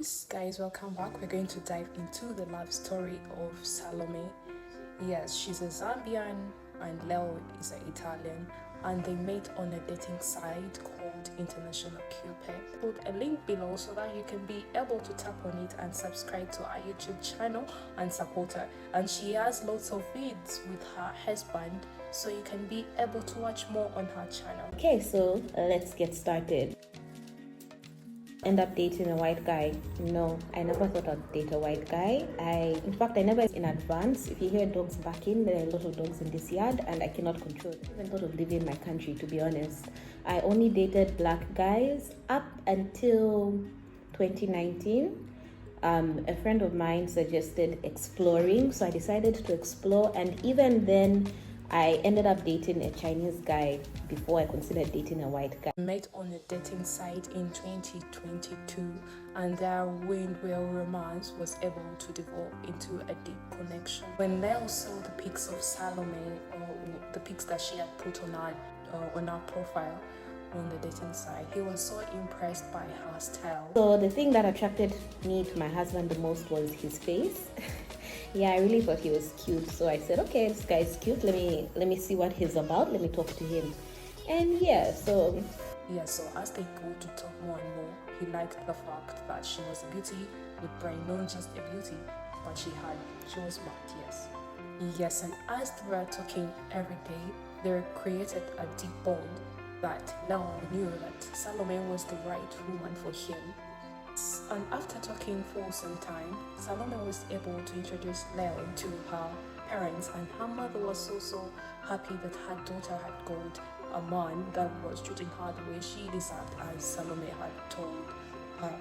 Yes, guys, welcome back. We're going to dive into the love story of Salome. Yes, she's a Zambian and Leo is an Italian, and they met on a dating site called International Cupid. Put a link below so that you can be able to tap on it and subscribe to our YouTube channel and support her. And she has lots of vids with her husband, so you can be able to watch more on her channel. Okay, so let's get started. End up dating a white guy? No, I never thought I'd date a white guy. In fact, I never in advance. If you hear dogs barking, there are a lot of dogs in this yard, and I cannot control it. I even thought of leaving my country, to be honest. I only dated black guys up until 2019. A friend of mine suggested exploring, so I decided to explore, and even then I ended up dating a Chinese guy before I considered dating a white guy. Met on a dating site in 2022, and their windmill romance was able to develop into a deep connection. When Leo saw the pics of Salome, or the pics that she had put on our profile on the dating site, he was so impressed by her style. So the thing that attracted me to my husband the most was his face. Yeah, I really thought he was cute, so I said, okay, this guy's cute, let me see what he's about, let me talk to him. And so as they go to talk more and more, he liked the fact that she was a beauty with brain, not just a beauty, but she was smart. Yes, and as they were talking every day, they created a deep bond that Leo knew that Salome was the right woman for him. And after talking for some time, Salome was able to introduce Leo to her parents, and her mother was also happy that her daughter had got a man that was treating her the way she deserved, as Salome had told her.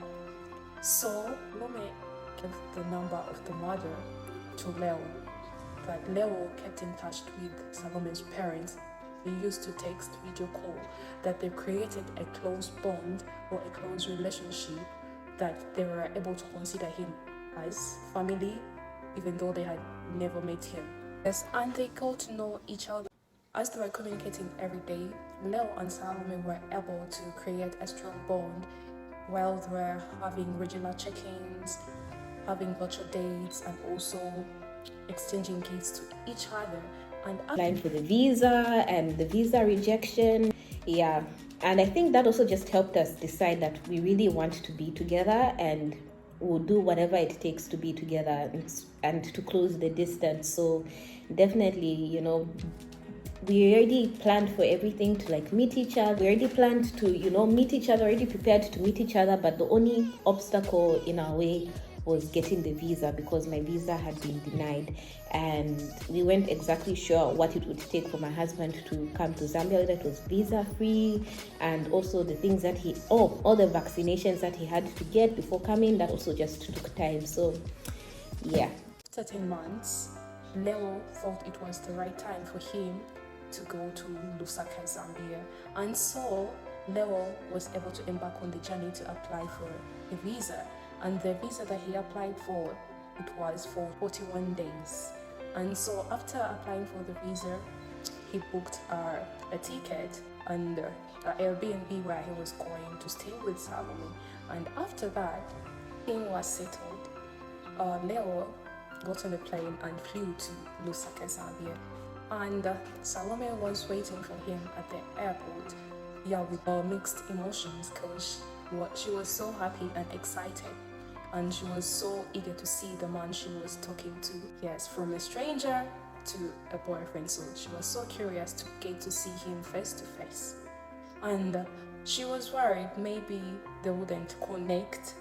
So Salome gave the number of the mother to Leo, that Leo kept in touch with Salome's parents. They used to text, video call, that they created a close bond or a close relationship, that they were able to consider him as family, even though they had never met him. Yes, and they got to know each other. As they were communicating every day, Leo and Salome were able to create a strong bond while they were having regular check-ins, having virtual dates, and also exchanging gifts to each other. And applying for the visa and the visa rejection. Yeah. And I think that also just helped us decide that we really want to be together, and we'll do whatever it takes to be together and to close the distance. So definitely, we already planned for everything to meet each other. We already planned to, meet each other, already prepared to meet each other. But the only obstacle in our way was getting the visa, because my visa had been denied, and we weren't exactly sure what it would take for my husband to come to Zambia, whether it was visa free, and also the things that all the vaccinations that he had to get before coming, that also just took time. So yeah. After 10 months, Leo thought it was the right time for him to go to Lusaka, Zambia, and so Leo was able to embark on the journey to apply for a visa. And the visa that he applied for, it was for 41 days. And so after applying for the visa, he booked a ticket and an Airbnb where he was going to stay with Salome. And after that, thing was settled. Leo got on a plane and flew to Lusaka, Zambia. And Salome was waiting for him at the airport, with mixed emotions, because she was so happy and excited, and she was so eager to see the man she was talking to. Yes, from a stranger to a boyfriend. So she was so curious to get to see him face to face, and she was worried maybe they wouldn't connect,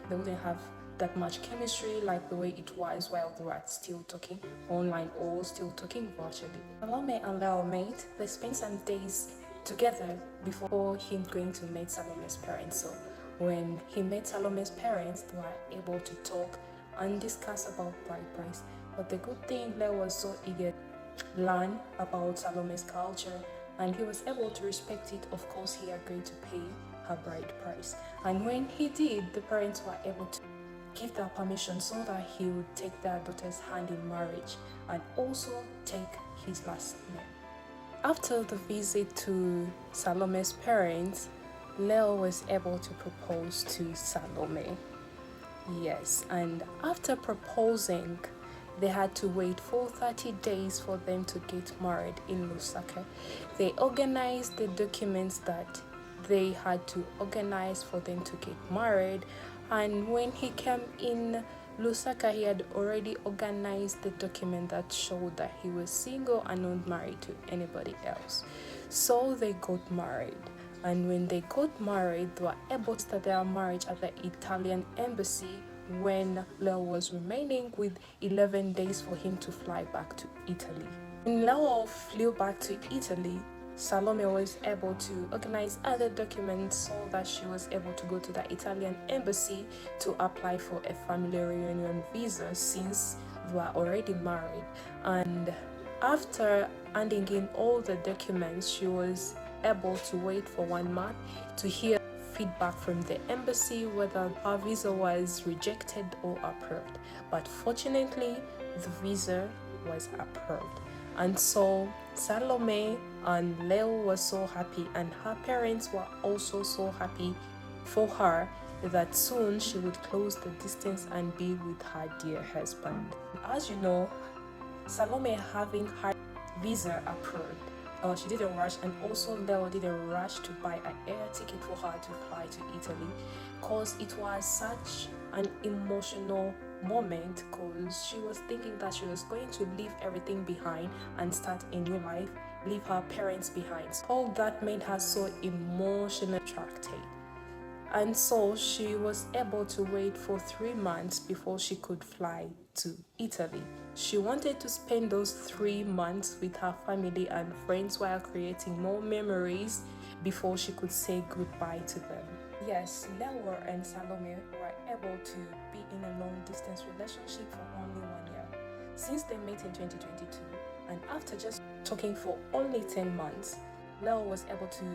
they wouldn't have that much chemistry like the way it was while they were still talking online or still talking virtually. Salome and Leo met. They spent some days together before him going to meet Salome's parents. So when he met Salome's parents, they were able to talk and discuss about bride price. But the good thing, Leo was so eager to learn about Salome's culture, and he was able to respect it. Of course, he agreed to pay her bride price. And when he did, the parents were able to give their permission so that he would take their daughter's hand in marriage and also take his last name. After the visit to Salome's parents, Leo was able to propose to Salome. Yes, and after proposing, they had to wait for 30 days for them to get married in Lusaka. They organized the documents that they had to organize for them to get married, and when he came in Lusaka, he had already organized the document that showed that he was single and not married to anybody else. So they got married. And when they got married, they were able to start their marriage at the Italian embassy when Leo was remaining with 11 days for him to fly back to Italy. When Leo flew back to Italy, Salome was able to organize other documents so that she was able to go to the Italian embassy to apply for a family reunion visa since they were already married. And after handing in all the documents, she was able to wait for 1 month to hear feedback from the embassy whether her visa was rejected or approved. But fortunately, the visa was approved. And so Salome and Leo were so happy, and her parents were also so happy for her that soon she would close the distance and be with her dear husband. As you know, Salome having her visa approved, she didn't rush, and also Leo didn't rush to buy an air ticket for her to fly to Italy, because it was such an emotional moment, because she was thinking that she was going to leave everything behind and start a new life, leave her parents behind. All that made her so emotionally attracted. And so she was able to wait for 3 months before she could fly to Italy. She wanted to spend those 3 months with her family and friends while creating more memories before she could say goodbye to them. Yes, Leo and Salome were able to be in a long-distance relationship for only 1 year. Since they met in 2022, and after just talking for only 10 months, Leo was able to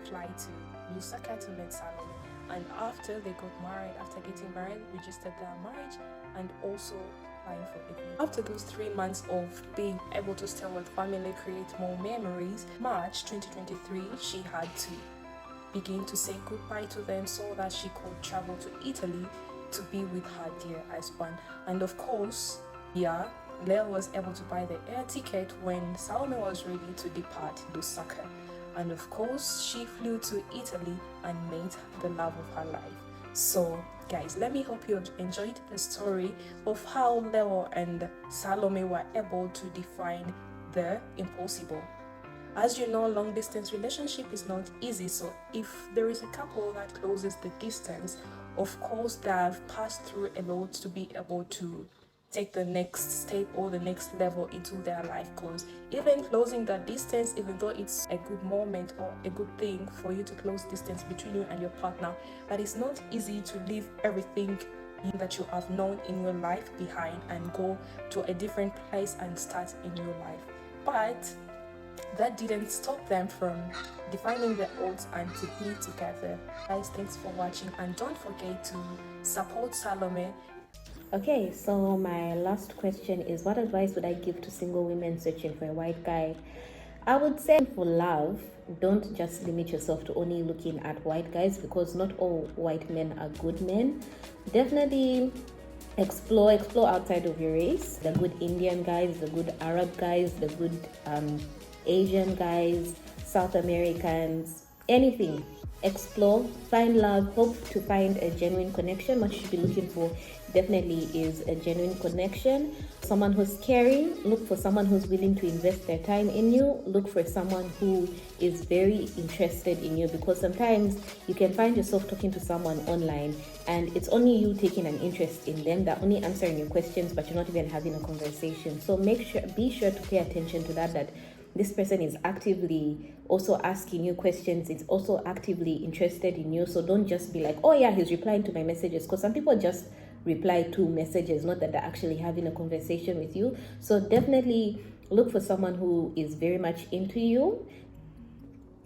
fly to Lusaka to meet Salome. And after they got married, after getting married, registered their marriage and also applying for a visa. After those 3 months of being able to stay with family, create more memories, March 2023, she had to begin to say goodbye to them so that she could travel to Italy to be with her dear husband. And of course, Leo was able to buy the air ticket when Salome was ready to depart Lusaka. And of course, she flew to Italy and met the love of her life. So, guys, let me hope you enjoyed the story of how Leo and Salome were able to define the impossible. As you know, long distance relationship is not easy. So if there is a couple that closes the distance, of course, they have passed through a lot to be able to take the next step or the next level into their life. Because even closing that distance, even though it's a good moment or a good thing for you to close distance between you and your partner, but it's not easy to leave everything that you have known in your life behind and go to a different place and start a new life. But that didn't stop them from defining the odds and to be together. Guys, thanks for watching, and don't forget to support Salome. Okay, so my last question is, what advice would I give to single women searching for a white guy? I would say, for love, don't just limit yourself to only looking at white guys, because not all white men are good men. Definitely explore outside of your race. The good Indian guys, the good Arab guys, the good Asian guys, South Americans, anything. Explore, find love, hope to find a genuine connection. What you should be looking for definitely is a genuine connection. Someone who's caring. Look for someone who's willing to invest their time in you. Look for someone who is very interested in you, because sometimes you can find yourself talking to someone online and it's only you taking an interest in them. They're only answering your questions, but you're not even having a conversation. So be sure to pay attention to that this person is actively also asking you questions. It's also actively interested in you. So don't just be like, oh yeah, he's replying to my messages, because some people just reply to messages, not that they're actually having a conversation with you. So definitely look for someone who is very much into you.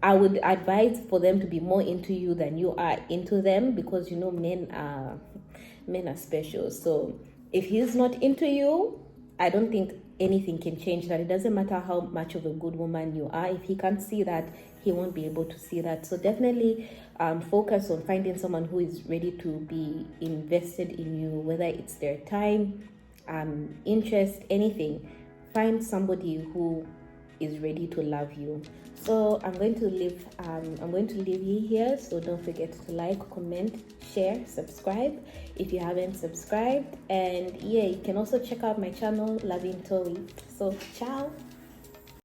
I would advise for them to be more into you than you are into them, because men are special. So if he's not into you, I don't think anything can change that. It doesn't matter how much of a good woman you are. If he can't see that, he won't be able to see that. So definitely focus on finding someone who is ready to be invested in you, whether it's their time, interest, anything. Find somebody who is ready to love you. So I'm going to leave you here. So don't forget to like, comment, share, subscribe if you haven't subscribed. And yeah, you can also check out my channel, Loving Tori. So ciao.